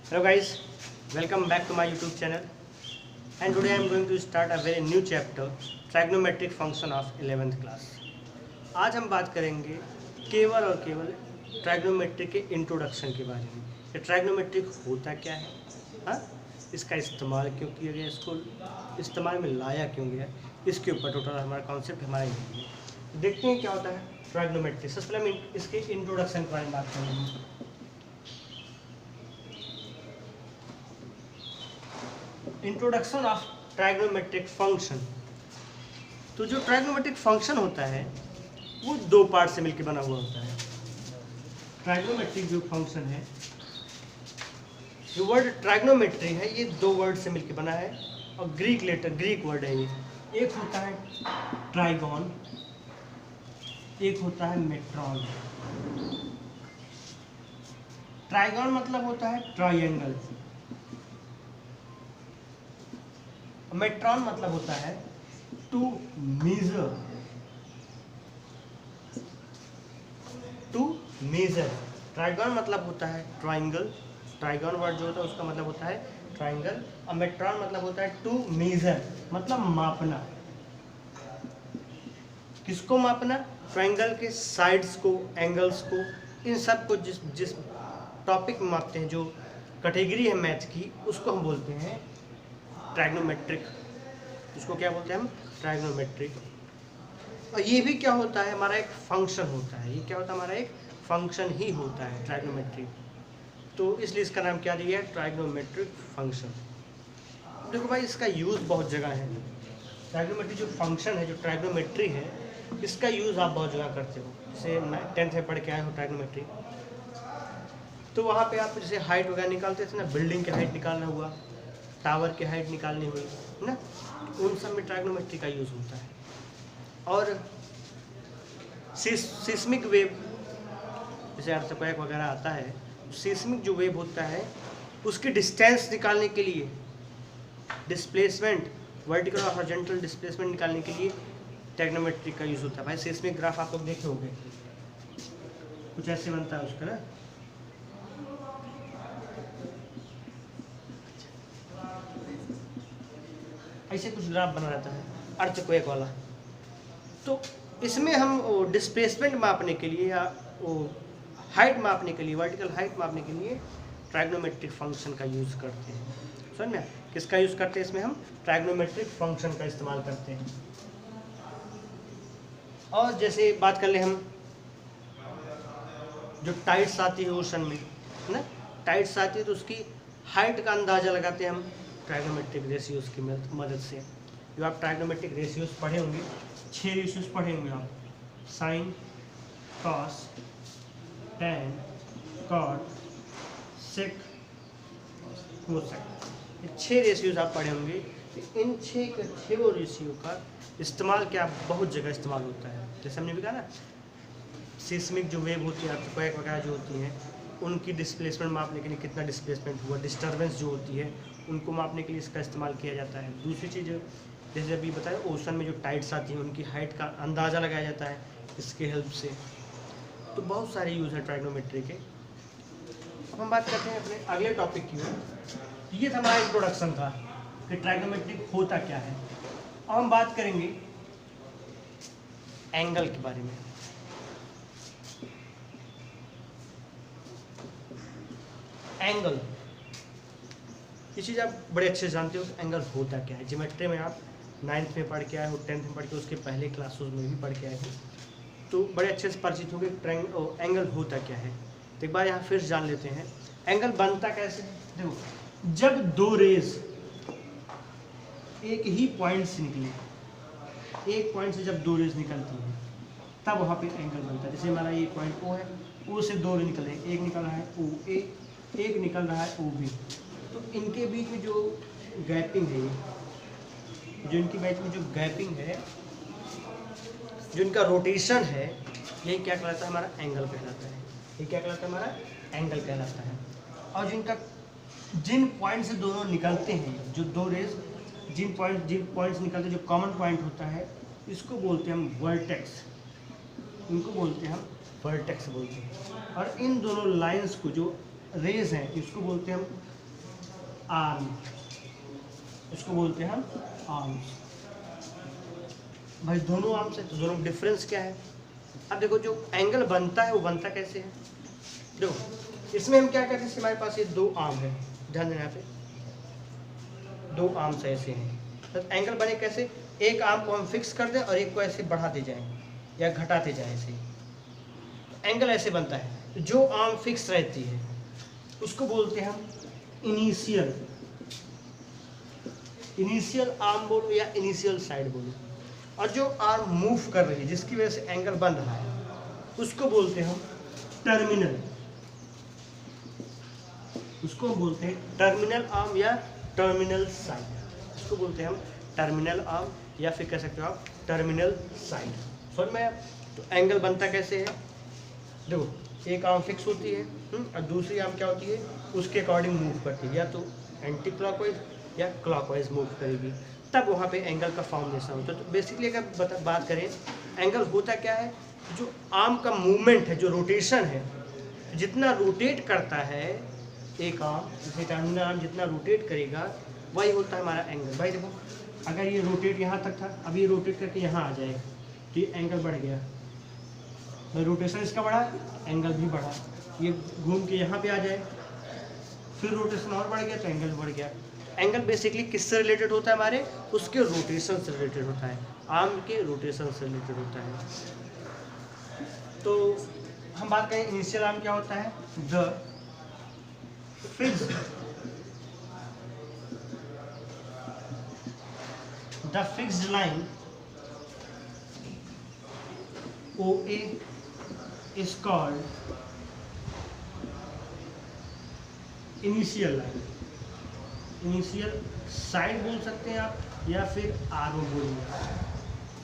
Hello guys, welcome back to my YouTube channel and today I am going to start a very new chapter trigonometric function of 11th class। आज हम बात करेंगे केवल और केवल trigonometric के introduction के बारे में। ये ट्राइग्नोमेट्रिक होता क्या है, हाँ, इसका इस्तेमाल क्यों किया गया, इसको इस्तेमाल में लाया क्यों गया, इसके ऊपर टोटल हमारा कॉन्सेप्ट हमारा ये है। देखते हैं क्या होता है ट्राइग्नोमेट्रिक। सबसे पहले हम इसके इंट्रोडक्शन के बारे में बात करेंगे। Introduction of trigonometric function. तो जो ट्राइग्नोमेट्रिक फंक्शन होता है वो दो पार्ट से मिलकर बना हुआ होता है। ट्राइग्नोमेट्रिक जो फंक्शन है, जो वर्ड ट्राइग्नोमेट्री है, ये दो वर्ड से मिलकर बना है और ग्रीक वर्ड है ये। एक होता है ट्राइगोन, एक होता है मेट्रॉन। ट्राइगोन मतलब होता है ट्राइंगल, मेट्रॉन मतलब होता है टू मेजर। ट्राइगोन मतलब होता है ट्राइंगल, ट्राइगोन वर्ड जो होता है उसका मतलब होता है ट्राइंगल, और मेट्रॉन मतलब होता है टू मेजर, मतलब मापना। किसको मापना? ट्राइंगल के साइड्स को, एंगल्स को, इन सब को जिस टॉपिक में मापते हैं, जो कैटेगरी है मैथ की, उसको हम बोलते हैं ट्राइग्नोमेट्रिक। उसको क्या बोलते हैं हम? ट्राइग्नोमेट्रिक। और ये भी क्या होता है, हमारा एक फंक्शन होता है। ये क्या होता है? हमारा एक फंक्शन ही होता है ट्राइग्नोमेट्रिक। तो इसलिए इसका नाम क्या दिया है? Trigonometric function. देखो भाई, इसका यूज़ बहुत जगह है। ट्राइग्नोमेट्रिक जो फंक्शन है, जो ट्राइग्नोमेट्री है, इसका यूज़ आप बहुत जगह करते हो। जैसे 10th में पढ़ के आए हो ट्राइग्नोमेट्री, तो वहाँ पे आप जैसे हाइट वगैरह निकालते थे ना, बिल्डिंग की हाइट निकालना हुआ, टावर की हाइट निकालनी हुई ना, उन सब में ट्राइग्नोमेट्री का यूज़ होता है। और सिस्मिक वेव, जैसे अर्थक्वेक वगैरह आता है, सिस्मिक जो वेव होता है उसकी डिस्टेंस निकालने के लिए, डिस्प्लेसमेंट, वर्टिकल और हॉरिजॉन्टल डिस्प्लेसमेंट निकालने के लिए ट्राइग्नोमेट्री का यूज़ होता है। भाई सिस्मिक ग्राफ आप लोग देखे होंगे, कुछ ऐसे बनता है उसका ना, ऐसे कुछ ग्राफ बना रहता है अर्थक्वेक वाला। तो इसमें हम डिस्प्लेसमेंट मापने के लिए या वो हाइट मापने के लिए, वर्टिकल हाइट मापने के लिए ट्राइग्नोमेट्रिक फंक्शन का यूज़ करते हैं। समझ में? किसका यूज़ करते हैं? इसमें हम ट्राइग्नोमेट्रिक फंक्शन का इस्तेमाल करते हैं। और जैसे बात कर ले हम, जो टाइड्स आती है ओशन में ना, टाइड्स आती है तो उसकी हाइट का अंदाज़ा लगाते हैं हम ट्राइग्नोमेट्रिक रेशियोज़ की मदद से। जो आप ट्राइग्नोमेट्रिक रेशियोज़ पढ़े होंगे, 6 रेशियोज़ पढ़े होंगे आप, साइन, कॉस, टैन, कॉट, सेक, कोसेक, ये 6 रेशियोज़ आप पढ़े होंगे। इन 6 रेशियो का इस्तेमाल क्या बहुत जगह इस्तेमाल होता है। जैसे हमने भी कहा ना, सिस्मिक जो वेव होती है, अर्थक्वेक वगैरह जो होती हैं, उनकी डिस्प्लेसमेंट मापने के लिए कितना डिस्प्लेसमेंट हुआ, डिस्टर्बेंस जो होती है, उनको मापने के लिए इसका इस्तेमाल किया जाता है। दूसरी चीज़, जैसे अभी बताया, ओशन में जो टाइड्स आती हैं उनकी हाइट का अंदाज़ा लगाया जाता है इसके हेल्प से। तो बहुत सारे यूज़ है ट्राइग्नोमेट्री के। अब हम बात करते हैं अपने अगले टॉपिक की। ये था हमारा इंट्रोडक्शन था कि ट्राइग्नोमेट्रिक होता क्या है। अब हम बात करेंगे एंगल के बारे में। एंगल, ये चीज़ आप बड़े अच्छे से जानते हो कि एंगल होता क्या है। ज्योमेट्री में आप 9th में पढ़ के आए हो, 10th में पढ़ के, उसके पहले क्लासेस में भी पढ़ के आए हो, तो बड़े अच्छे से परिचित हो कि एंगल होता क्या है। तो एक बार यहाँ फिर जान लेते हैं एंगल बनता कैसे। देखो, जब दो रेज एक ही पॉइंट से निकले, एक पॉइंट से जब दो रेज निकलती हैं, तब वहाँ पे एंगल बनता है। जैसे हमारा ये पॉइंट O है, O से दो रेज निकल रहे हैं, एक निकल रहा है OA, एक निकल रहा है OB। तो इनके बीच में जो गैपिंग है, जो इनके बीच में जो गैपिंग है, जो इनका रोटेशन है, यही क्या कहलाता है? हमारा एंगल कहलाता है। ये क्या कहलाता है? हमारा एंगल कहलाता है। और जिन पॉइंट से दोनों निकलते हैं, जो दो रेज जिन पॉइंट्स निकलते हैं, जो कॉमन पॉइंट होता है, इसको बोलते हैं हम वर्टेक्स। इनको बोलते हैं हम वर्टेक्स बोलते हैं। और इन दोनों लाइंस को, जो रेज हैं इसको बोलते हैं हम आर्म, इसको बोलते हैं हम आर्म्स। भाई दोनों आर्म्स है तो दोनों डिफरेंस क्या है? अब देखो जो एंगल बनता है वो बनता कैसे है? देखो इसमें हम क्या करते हैं, हमारे पास ये दो आर्म है, ध्यान देना यहाँ पे दो आर्म्स ऐसे हैं, तो एंगल बने कैसे? एक आर्म को हम फिक्स कर दें और एक को ऐसे बढ़ाते जाएं या घटाते जाएं, ऐसे तो एंगल ऐसे बनता है। जो आर्म फिक्स रहती है उसको बोलते हैं हम इनिशियल, इनिशियल आर्म बोलो या इनिशियल साइड बोलो, और जो आर्म मूव कर रही है जिसकी वजह से एंगल बन रहा है उसको बोलते हैं हम टर्मिनल, उसको बोलते हैं टर्मिनल आर्म या टर्मिनल साइड, इसको बोलते हैं हम टर्मिनल आर्म या फिर कह सकते हो आप टर्मिनल साइड। समझ में? तो एंगल बनता कैसे है? देखो एक आर्म फिक्स होती है और दूसरी आर्म क्या होती है उसके अकॉर्डिंग मूव करती है, या तो एंटी क्लॉकवाइज या क्लॉकवाइज मूव करेगी, तब वहाँ पे एंगल का फॉर्मेशन होता है। तो बेसिकली अगर बात करें एंगल होता क्या है, जो आर्म का मूवमेंट है, जो रोटेशन है, जितना रोटेट करता है एक आर्म, जैसे टर्मिनल आर्म जितना रोटेट करेगा वही होता है हमारा एंगल। भाई देखो अगर ये रोटेट यहाँ तक था, अब ये रोटेट करके यहाँ आ जाएगा तो ये एंगल बढ़ गया, तो रोटेशन इसका बढ़ा, एंगल भी बढ़ा। ये घूम के यहाँ पे आ जाए, फिर रोटेशन और बढ़ गया तो एंगल बढ़ गया। एंगल बेसिकली किससे रिलेटेड होता है? हमारे उसके रोटेशन से रिलेटेड होता है, आर्म के रोटेशन से रिलेटेड होता है। तो हम बात करें इनिशियल आर्म क्या होता है? The fixed line OA is called initial line, initial side बोल सकते हैं आप या फिर आर्म बोलिए।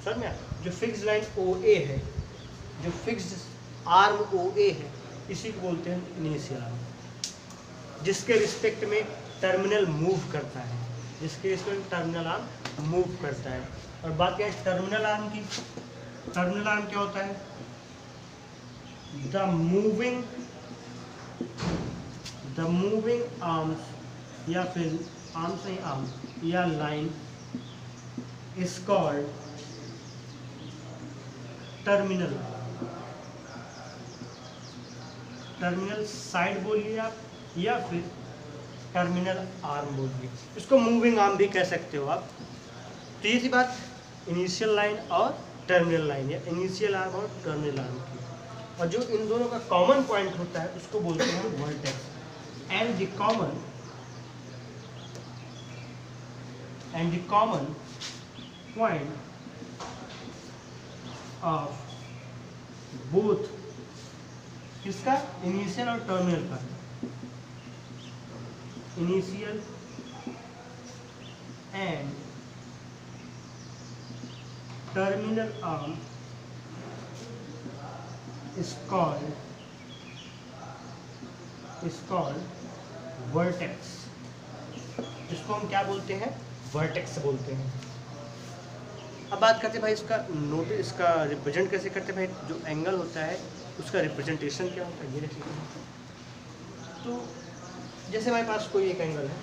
समझ में? जो फिक्स्ड लाइन OA है, जो फिक्स्ड आर्म OA है, इसी को बोलते हैं इनिशियल आर्म, जिसके रिस्पेक्ट में टर्मिनल मूव करता है, जिसके रिस्पेक्ट में टर्मिनल आर्म मूव करता है। और बात क्या है टर्मिनल आर्म की? टर्मिनल आर्म क्या होता है? द मूविंग आर्म्स या फिर आर्म्स नहीं आर्म या line is called terminal, terminal side बोलिए आप या फिर टर्मिनल आर्म बोलिए, इसको मूविंग आर्म भी कह सकते हो आप। तो ये थी बात इनिशियल लाइन और टर्मिनल लाइन या इनिशियल आर्म और टर्मिनल आर्म की। और जो इन दोनों का कॉमन पॉइंट होता है उसको बोलते हैं vertex. And the common point of both, किसका? इनिशियल और टर्मिनल का, initial and terminal arm is called vertex, जिसको हम क्या बोलते हैं? वर्टेक्स बोलते हैं। अब बात करते हैं भाई इसका नोटिस, इसका रिप्रेजेंट कैसे करते हैं भाई? जो एंगल होता है उसका रिप्रेजेंटेशन क्या होता है ये देख लीजिए। तो जैसे हमारे पास कोई एक एंगल है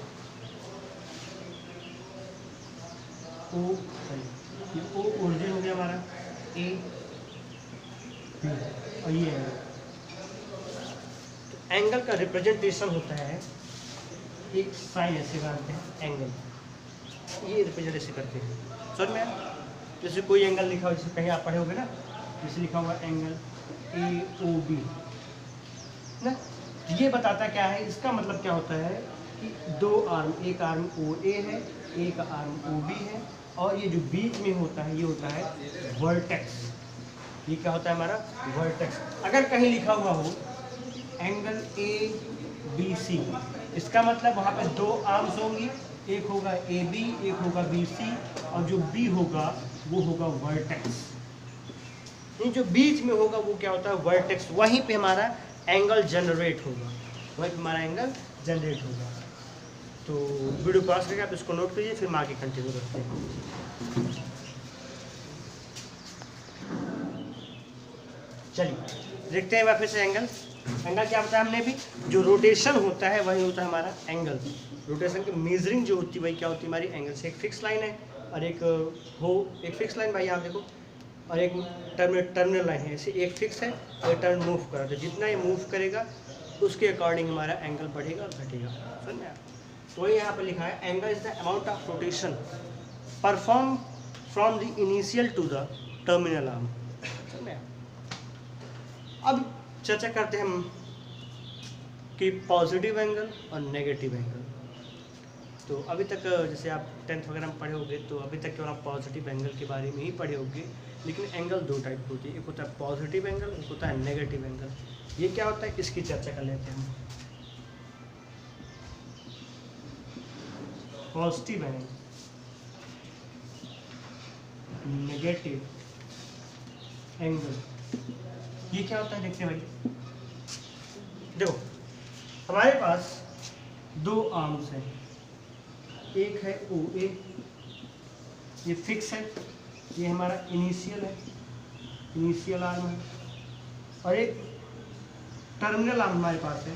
O, ये O ओरिजिन हो गया हमारा A और ये एंगल, तो एंगल का रिप्रेजेंटेशन होता है एक साइन ऐसे बनाते हैं एंगल, ये रिप्रेजेंट ऐसे करते हैं। समझ में? जैसे कोई एंगल लिखा हो, जैसे कहीं आप पढ़े होगे ना, जैसे लिखा हुआ एंगल AOB ना, ये बताता क्या है? इसका मतलब क्या होता है कि दो आर्म, एक आर्म OA है, एक आर्म OB है, और ये जो बीच में होता है ये होता है वर्टेक्स। ये क्या होता है हमारा? वर्टेक्स। अगर कहीं लिखा हुआ हो एंगल ABC, इसका मतलब वहाँ पे दो आर्म्स होंगी, एक होगा AB, एक होगा BC, और जो B होगा वो होगा वर्टेक्स। ये जो बीच में होगा वो क्या होता है? वर्टेक्स। वहीं पे हमारा एंगल जनरेट होगा, वहीं पे हमारा एंगल जनरेट होगा। तो वीडियो पास करके आप इसको नोट करिए, फिर हम आगे कंटिन्यू करते हैं। चलिए देखते हैं वापस से एंगल। एंगल क्या बताया हमने भी, जो रोटेशन होता है वही होता है हमारा एंगल। रोटेशन की मेजरिंग जो होती है वही क्या होती है हमारी एंगल से। एक फिक्स लाइन है और एक एक फिक्स लाइन भाई यहाँ देखो, और एक टर्मिनल लाइन है। ऐसे एक फिक्स है और एक टर्न मूव कर रहा है, तो जितना ये मूव करेगा उसके अकॉर्डिंग हमारा एंगल बढ़ेगा और घटेगा। समझ में आया? तो ये यहाँ पर लिखा है angle is the amount of rotation perform from the initial to the terminal arm. समझ में आया? अब चर्चा करते हैं हम कि पॉजिटिव एंगल और नेगेटिव एंगल। तो अभी तक जैसे आप 10th वगैरह में पढ़े होंगे तो अभी तक केवल आप पॉजिटिव एंगल के बारे में ही पढ़े होंगे, लेकिन एंगल दो टाइप की होती है, एक होता है पॉजिटिव एंगल, एक होता है नेगेटिव एंगल। ये क्या होता है इसकी चर्चा कर लेते हैं हम। पॉजिटिव एंगल, नेगेटिव एंगल, ये क्या होता है देखते हैं भाई। देखो हमारे पास दो आर्म्स हैं, एक है ओ ए, ये फिक्स है, ये हमारा इनिशियल है, इनिशियल आर्म है, और एक टर्मिनल आर्म हमारे पास है,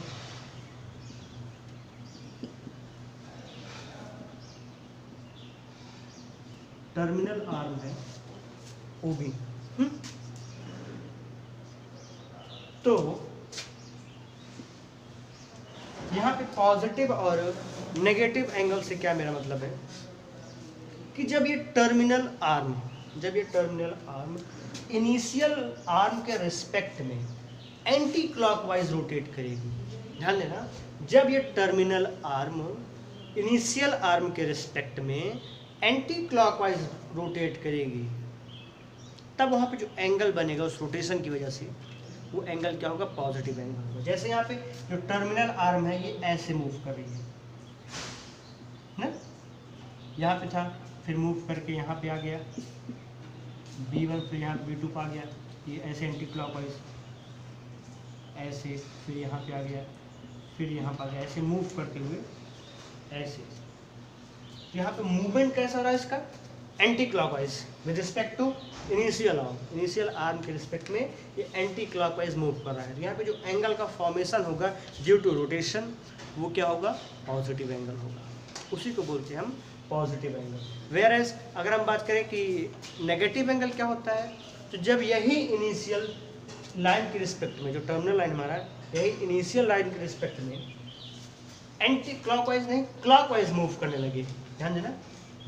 टर्मिनल आर्म है ओ बी। तो यहाँ पे पॉजिटिव और नेगेटिव एंगल से क्या मेरा मतलब है कि जब ये टर्मिनल आर्म इनिशियल आर्म के रिस्पेक्ट में एंटी क्लॉकवाइज रोटेट करेगी। ध्यान देना, जब ये टर्मिनल आर्म इनिशियल आर्म के रिस्पेक्ट में एंटी क्लॉकवाइज रोटेट करेगी, तब वहाँ पे जो एंगल बनेगा उस रोटेशन की वजह से वो एंगल क्या होगा, पॉजिटिव एंगल होगा। जैसे यहाँ पे जो टर्मिनल आर्म है ये ऐसे मूव कर रही है ना, यहाँ पे था, फिर मूव करके यहाँ पे आ गया B1, फिर यहाँ पे B2 पे आ गया, ये ऐसे एंटी क्लॉकवाइज ऐसे, फिर यहाँ पे आ गया, फिर यहाँ पे आ गया, ऐसे मूव करते हुए ऐसे। यहाँ पे मूवमेंट कैसा हो रहा है इसका, anti clockwise with respect to initial arm के रिस्पेक्ट में ये एंटी क्लॉकवाइज मूव कर रहा है। तो यहाँ पे जो एंगल का फॉर्मेशन होगा ड्यू टू रोटेशन वो क्या होगा, पॉजिटिव एंगल होगा, उसी को बोलते हैं हम पॉजिटिव एंगल। वेयर एज अगर हम बात करें कि नेगेटिव एंगल क्या होता है, तो जब यही इनिशियल लाइन के रिस्पेक्ट में, जो टर्मिनल लाइन हमारा यही इनिशियल लाइन के रिस्पेक्ट में एंटी क्लॉकवाइज नहीं क्लॉकवाइज मूव करने लगे। ध्यान देना,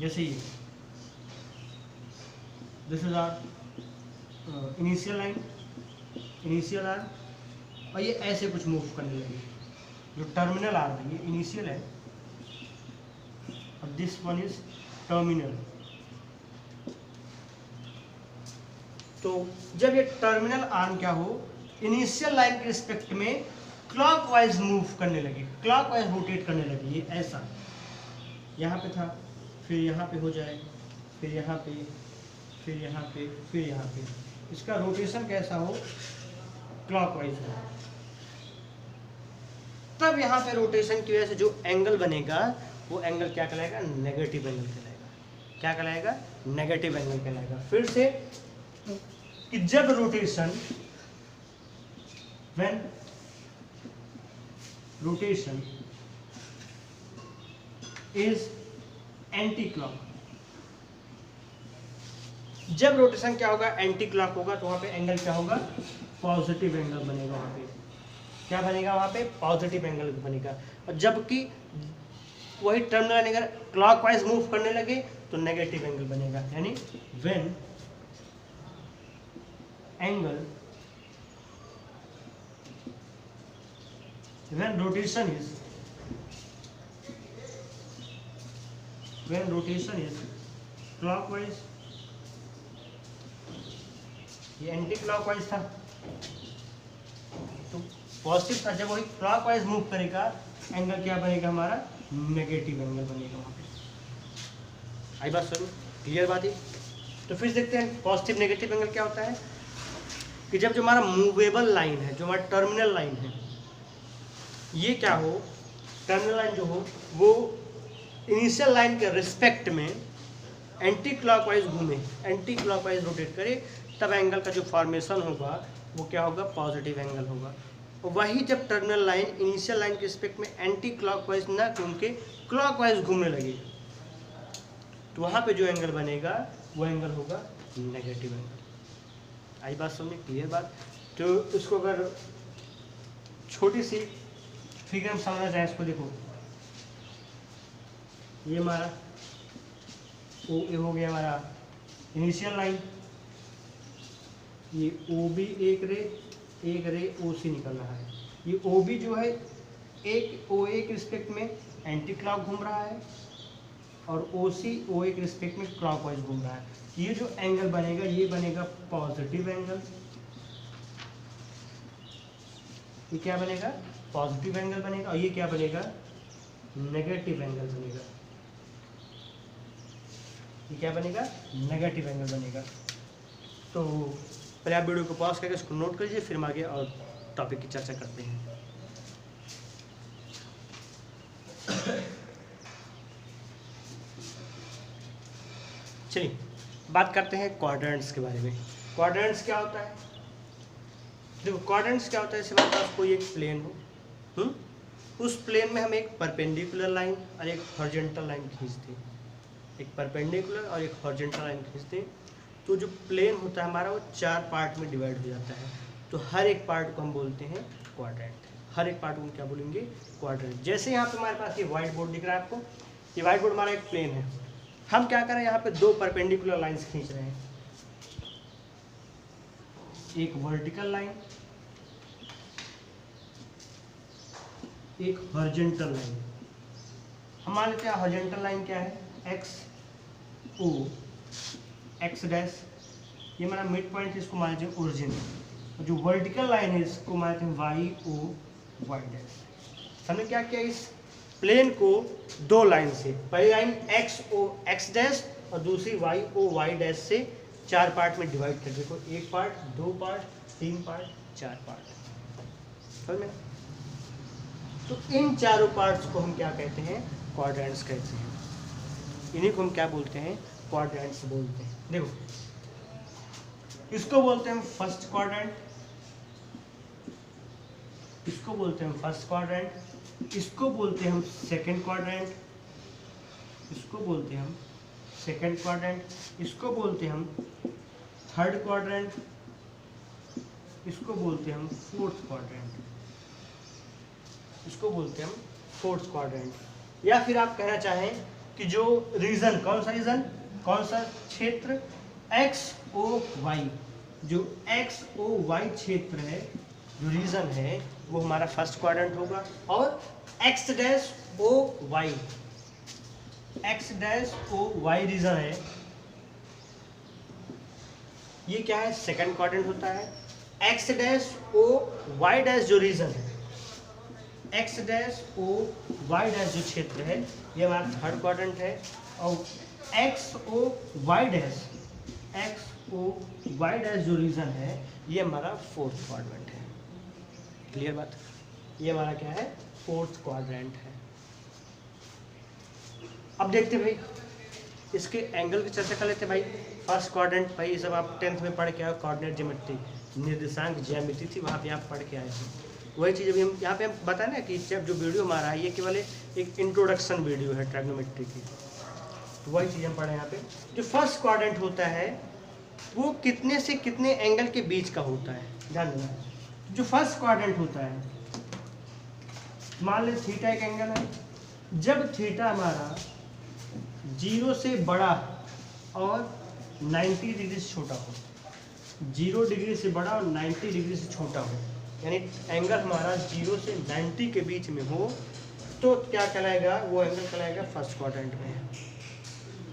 जैसे ये this is our initial line, initial arm, और ये ऐसे कुछ मूव करने लगे। जो टर्मिनल आर्म है ये इनिशियल है और दिस वन इज टर्मिनल। तो जब ये टर्मिनल आर्म क्या हो, इनिशियल लाइन के रिस्पेक्ट में क्लॉकवाइज मूव करने लगे, क्लॉकवाइज रोटेट करने लगे, ये ऐसा यहाँ पे था, फिर यहाँ पे हो जाए, फिर यहाँ पे, फिर यहाँ पे, फिर यहाँ पे, इसका रोटेशन कैसा हो, क्लॉकवाइज हो। तब यहाँ पे रोटेशन की वजह से जो एंगल बनेगा वो एंगल क्या कहलाएगा, नेगेटिव एंगल कहलाएगा। क्या कहलाएगा, नेगेटिव एंगल कहलाएगा। फिर से कि जब rotation, when rotation is anti clock, जब रोटेशन क्या होगा, एंटी क्लॉक होगा, तो वहां पे एंगल क्या होगा, पॉजिटिव एंगल बनेगा। वहां पे क्या बनेगा, वहां पे पॉजिटिव एंगल बनेगा। और जबकि वही टर्मिनल अगर क्लॉकवाइज मूव करने लगे तो नेगेटिव एंगल बनेगा। यानी when angle, when rotation is clockwise, ये एंटी क्लॉकवाइज था तो पॉजिटिव था, जब वही क्लॉकवाइज मूव करेगा एंगल क्या बनेगा, हमारा नेगेटिव एंगल बनेगा वहाँ पे। आई बात सुनो, क्लियर बात है। तो फिर देखते हैं पॉजिटिव नेगेटिव एंगल क्या होता है कि जब जो हमारा मूवेबल लाइन है, जो हमारा टर्मिनल लाइन है, ये क्या हो, टर्मिनल लाइन जो हो वो इनिशियल लाइन के रिस्पेक्ट में एंटी क्लॉकवाइज घूमे, एंटी क्लॉकवाइज रोटेट करे, तब एंगल का जो फॉर्मेशन होगा वो क्या होगा, पॉजिटिव एंगल होगा। वही जब टर्मिनल लाइन इनिशियल लाइन के रिस्पेक्ट में एंटी क्लॉकवाइज ना घूम के क्लॉकवाइज घूमने लगे, तो वहाँ पे जो एंगल बनेगा वो एंगल होगा नेगेटिव एंगल। आई बात समझ, क्लियर बात। तो इसको अगर छोटी सी फिगर में समझना चाहे, इसको देखो, ये हमारा ये हो गया हमारा इनिशियल लाइन, ये ओ बी एक रे ओ सी निकल रहा है। ये ओ बी जो है एक ओ ए के रिस्पेक्ट में एंटी क्लॉक घूम रहा है और ओ सी ओ ए के रिस्पेक्ट में क्लॉकवाइज घूम रहा है। ये जो एंगल बनेगा ये बनेगा पॉजिटिव एंगल। ये क्या बनेगा? पॉजिटिव एंगल बनेगा। और ये क्या बनेगा? नेगेटिव एंगल बनेगा। ये क्या बनेगा? नेगेटिव एंगल बनेगा। तो पहले आप वीडियो को पॉज करके इसको नोट कर लीजिए, फिर हम आगे और टॉपिक की चर्चा करते हैं। चलिए बात करते हैं क्वाड्रेंट्स के बारे में। क्वाड्रेंट्स क्या होता है? देखो क्वाड्रेंट्स क्या होता है, जैसे हमारे पास कोई एक प्लेन हो, उस प्लेन में हम एक परपेंडिकुलर लाइन और एक हॉरिजॉन्टल लाइन खींचते हैं, एक परपेंडिकुलर और एक हॉरिजॉन्टल लाइन खींचते हैं, तो जो प्लेन होता है हमारा वो 4 पार्ट में डिवाइड हो जाता है। तो हर एक पार्ट को हम बोलते हैं क्वाड्रेंट। हर एक पार्ट को हम क्या बोलेंगे? क्वाड्रेंट। जैसे यहाँ पे हमारे पास ये व्हाइट बोर्ड दिख रहा है आपको, ये व्हाइट बोर्ड हमारा एक प्लेन है। हम क्या कर रहे हैं, यहाँ पे 2 परपेंडिकुलर लाइंस खींच रहे हैं, एक वर्टिकल लाइन, एक हॉरिजॉन्टल लाइन। हमारे क्या हॉरिजॉन्टल लाइन क्या है? एक्स ओ एक्स डैश, ये हमारा मिड पॉइंट है, इसको मानते हैं ओरिजिन। और जो वर्टिकल लाइन है इसको मानते हैं वाई ओ वाई डैश। हमने क्या किया, इस प्लेन को 2 लाइन से, पहली लाइन एक्स ओ एक्स डैश और दूसरी वाई ओ वाई डैश से 4 पार्ट में डिवाइड कर। देखो 1 पार्ट, 2 पार्ट, 3 पार्ट, 4 पार्ट। समझ में? तो इन चारों पार्ट्स को हम क्या कहते हैं? क्वाड्रेंट्स कहते हैं। इन्हीं को हम क्या बोलते हैं? क्वाड्रेंट्स बोलते हैं। देखो इसको बोलते हैं हम फर्स्ट क्वाड्रेंट, इसको बोलते हैं हम फर्स्ट क्वाड्रेंट, इसको बोलते हैं हम सेकंड क्वाड्रेंट, इसको बोलते हैं हम सेकंड क्वाड्रेंट, इसको बोलते हैं हम थर्ड क्वाड्रेंट, इसको बोलते हैं हम फोर्थ क्वाड्रेंट, इसको बोलते हैं हम फोर्थ क्वाड्रेंट। या फिर आप कहना चाहें कि जो रीजन, कौन सा रीजन, कौन सा क्षेत्र, एक्स ओ वाई, जो एक्स ओ वाई क्षेत्र है, जो रीजन है, वो हमारा फर्स्ट क्वाड्रेंट होगा। और X dash O Y, X dash O Y region है, ये क्या है? सेकंड क्वाड्रेंट होता है। X dash O Y dash जो रीजन है, X dash O Y dash जो क्षेत्र है, ये हमारा थर्ड क्वाड्रेंट है। और X O Y dash, X O Y dash जो रीजन है, ये हमारा फोर्थ क्वाड्रेंट है। क्लियर बात? ये हमारा क्या है? फोर्थ क्वाड्रेंट है। अब देखते भाई इसके एंगल की चर्चा कर लेते भाई। फर्स्ट क्वाड्रेंट, भाई ये सब आप 10th में पढ़ के आए, कोऑर्डिनेट ज्योमेट्री, निर्देशांक ज्यामिति थी, वहाँ पे आप पढ़ के आए थे। वही चीज़ अभी हम यहाँ पे हम बताए ना कि जब जो वीडियो हमारा है ये केवल एक इंट्रोडक्शन वीडियो है ट्रायगोनोमेट्री की, तो वही चीज़ हम पढ़े यहाँ पे। जो फर्स्ट क्वाड्रेंट होता है वो कितने से कितने एंगल के बीच का होता है, ध्यान देना। जो फर्स्ट क्वाड्रेंट होता है, मान ले थीटा एक एंगल है, जब थीटा हमारा 0 से बड़ा और 90 डिग्री से छोटा हो, 0 डिग्री से बड़ा और 90 डिग्री से छोटा हो, यानी एंगल हमारा 0 से 90 के बीच में हो, तो क्या कहलाएगा? वो एंगल कहलाएगा फर्स्ट क्वाड्रेंट में।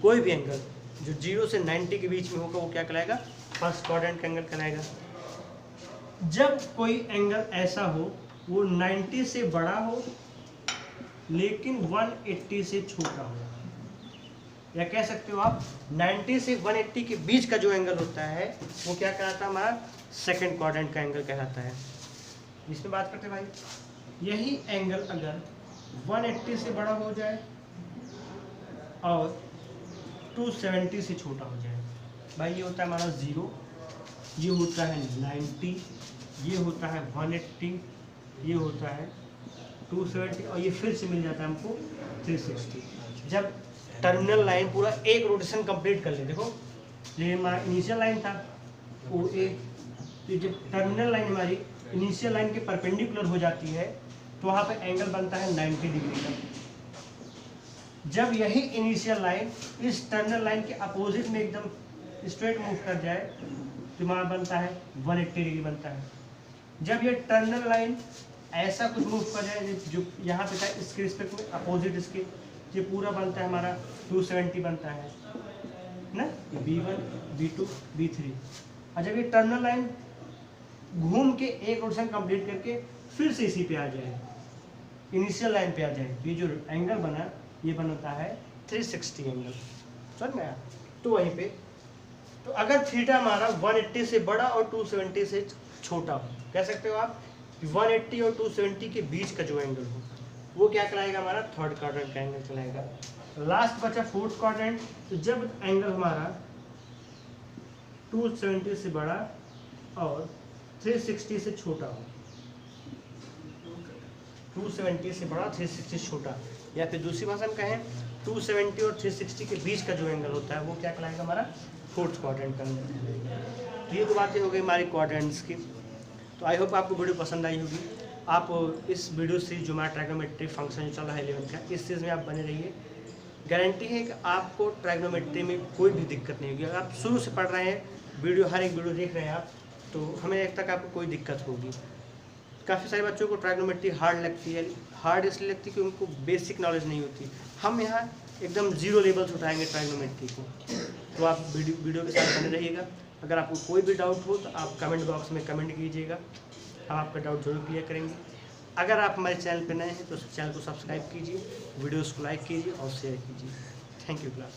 कोई भी एंगल जो 0 से 90 के बीच में होगा वो क्या कहलाएगा? फर्स्ट क्वाड्रेंट का एंगल कहलाएगा। जब कोई एंगल ऐसा हो वो 90 से बड़ा हो लेकिन 180 से छोटा हो, या कह सकते हो आप 90 से 180 के बीच का जो एंगल होता है वो क्या कहलाता है? हमारा सेकंड क्वाड्रेंट का एंगल कहलाता है। इसमें बात करते हैं भाई, यही एंगल अगर 180 से बड़ा हो जाए और 270 से छोटा हो जाए, भाई ये होता है हमारा 0, ये होता है 90, ये होता है 180, ये होता है 270 और ये फिर से मिल जाता है हमको 360। जब टर्मिनल लाइन पूरा एक रोटेशन कंप्लीट कर ले, देखो ये हमारा इनिशियल लाइन था ओ ए, तो जब टर्मिनल लाइन हमारी इनिशियल लाइन के परपेंडिकुलर हो जाती है तो वहाँ पे एंगल बनता है 90 डिग्री का। जब यही इनिशियल लाइन इस टर्मिनल लाइन के अपोजिट में एकदम स्ट्रेट मूव कर जाए तो हमारा बनता है 180 डिग्री बनता है। जब ये टर्मिनल लाइन ऐसा कुछ मूव कर जाए जो यहाँ पे था इसके रिस्पेक्ट में अपोजिट इसके, ये पूरा बनता है हमारा 270 बनता है ना, B1 B2 B3। और जब ये टर्मिनल लाइन घूम के एक रोटेशन कंप्लीट करके फिर से इसी पे आ जाए, इनिशियल लाइन पे आ जाए, तो ये जो एंगल बना ये बनता है 360 एंगल। समझ में आया? तो वहीं पे तो अगर थीटा हमारा 180 से बड़ा और 270 से छोटा हो, कह सकते हो आप 180 और 270 के बीच का जो एंगल हो वो क्या कहलाएगा, हमारा थर्ड क्वाड्रेंट का एंगल कहलाएगा। लास्ट बचा फोर्थ क्वाड्रेंट। तो जब एंगल हमारा 270 से बड़ा और 360 से छोटा हो, 270 से बड़ा 360 से छोटा, या फिर दूसरी भाषा में कहें 270 और 360 के बीच का जो एंगल होता है वो क्या कहलाएगा, हमारा फोर्थ क्वाड्रेंट का एंगल। तो ये तो बातें हो गई हमारी क्वाड्रेंट्स की। तो आई होप आपको वीडियो पसंद आई होगी। आप इस वीडियो से जो हमारा ट्राइगोनोमेट्री फंक्शन चल रहा है 11 का, इस चीज़ में आप बने रहिए। गारंटी है कि आपको ट्राइगोनोमेट्री में कोई भी दिक्कत नहीं होगी। अगर आप शुरू से पढ़ रहे हैं, वीडियो हर एक वीडियो देख रहे हैं आप, तो हमें एक तक आपको कोई दिक्कत होगी। काफ़ी सारे बच्चों को ट्राइगोनोमेट्री हार्ड लगती है। हार्ड इसलिए लगती है कि उनको बेसिक नॉलेज नहीं होती। हम यहाँ एकदम जीरो लेवल से उठाएंगे ट्राइगोनोमेट्री को। तो आप वीडियो के साथ बने रहिएगा। अगर आपको कोई भी डाउट हो तो आप कमेंट बॉक्स में कमेंट कीजिएगा, हम आपका डाउट जरूर क्लियर करेंगे। अगर आप हमारे चैनल पर नए हैं तो चैनल को सब्सक्राइब कीजिए, वीडियोज़ को लाइक कीजिए और शेयर कीजिए। Thank you class.